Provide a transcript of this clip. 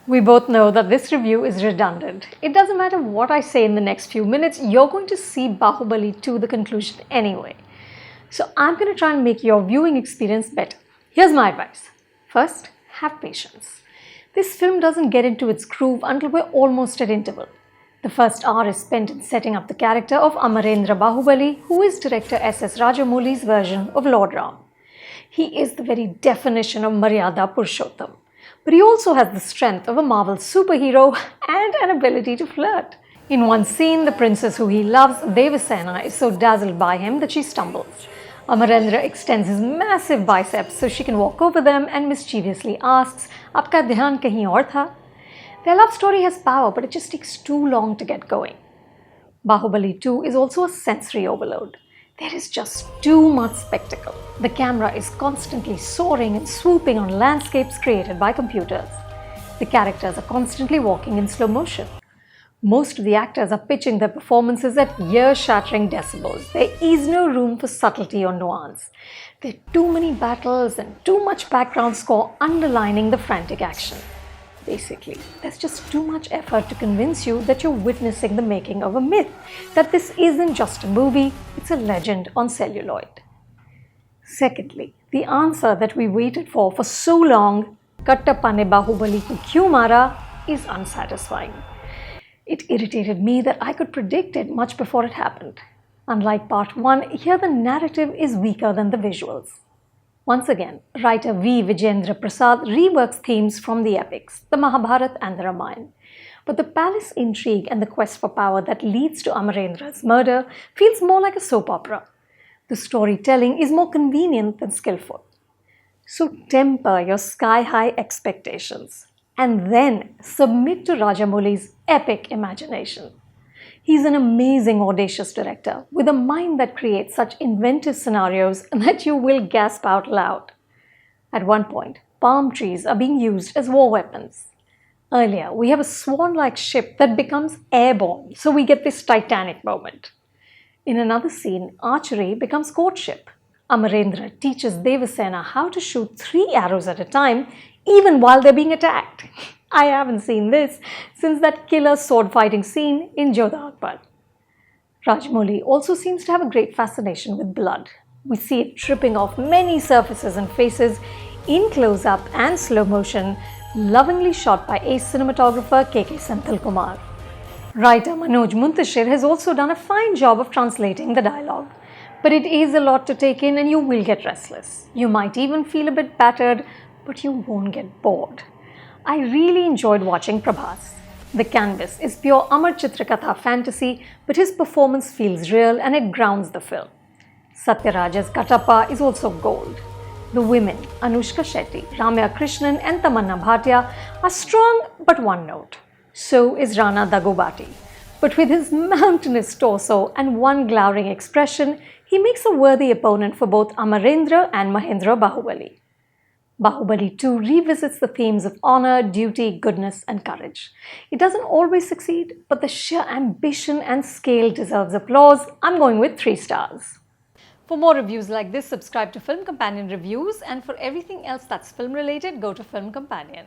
We both know that this review is redundant. It doesn't matter what I say in the next few minutes, you're going to see Baahubali to the conclusion anyway. So I'm going to try and make your viewing experience better. Here's my advice. First, have patience. This film doesn't get into its groove until we're almost at interval. The first hour is spent in setting up the character of Amarendra Baahubali, who is director SS Rajamouli's version of Lord Ram. He is the very definition of Maryada Purushottam. But he also has the strength of a Marvel superhero and an ability to flirt. In one scene, the princess who he loves, Devasena, is so dazzled by him that she stumbles. Amarendra extends his massive biceps so she can walk over them and mischievously asks, "Aapka dhyan kahin aur tha?" Their love story has power, but it just takes too long to get going. Baahubali 2 is also a sensory overload. There is just too much spectacle. The camera is constantly soaring and swooping on landscapes created by computers. The characters are constantly walking in slow motion. Most of the actors are pitching their performances at ear-shattering decibels. There is no room for subtlety or nuance. There are too many battles and too much background score underlining the frantic action. Basically, there's just too much effort to convince you that you're witnessing the making of a myth, that this isn't just a movie, it's a legend on celluloid. Secondly, the answer that we waited for so long, "Kattappa ne Baahubali ko kyun mara," is unsatisfying. It irritated me that I could predict it much before it happened. Unlike part 1, here the narrative is weaker than the visuals. Once again, writer V. Vijayendra Prasad reworks themes from the epics, the Mahabharata and the Ramayana. But the palace intrigue and the quest for power that leads to Amarendra's murder feels more like a soap opera. The storytelling is more convenient than skillful. So temper your sky-high expectations and then submit to Rajamouli's epic imagination. He's an amazing, audacious director with a mind that creates such inventive scenarios that you will gasp out loud. At one point, palm trees are being used as war weapons. Earlier, we have a swan-like ship that becomes airborne, so we get this Titanic moment. In another scene, archery becomes courtship. Amarendra teaches Devasena how to shoot 3 arrows at a time, even while they're being attacked. I haven't seen this since that killer sword fighting scene in Jodha Akbar. Rajamouli also seems to have a great fascination with blood. We see it dripping off many surfaces and faces in close-up and slow motion, lovingly shot by ace cinematographer K.K. Senthil Kumar. Writer Manoj Muntashir has also done a fine job of translating the dialogue. But it is a lot to take in and you will get restless. You might even feel a bit battered, but you won't get bored. I really enjoyed watching Prabhas. The canvas is pure Amar Chitrakatha fantasy, but his performance feels real and it grounds the film. Sathyaraj as Kattappa is also gold. The women, Anushka Shetty, Ramya Krishnan and Tammanah Bhatia, are strong but one note. So is Rana Daggubatti. But with his mountainous torso and one glowering expression, he makes a worthy opponent for both Amarendra and Mahendra Baahubali. Baahubali 2 revisits the themes of honor, duty, goodness and courage. It doesn't always succeed, but the sheer ambition and scale deserves applause. I'm going with 3 stars. For more reviews like this, subscribe to Film Companion Reviews, and for everything else that's film related, go to Film Companion.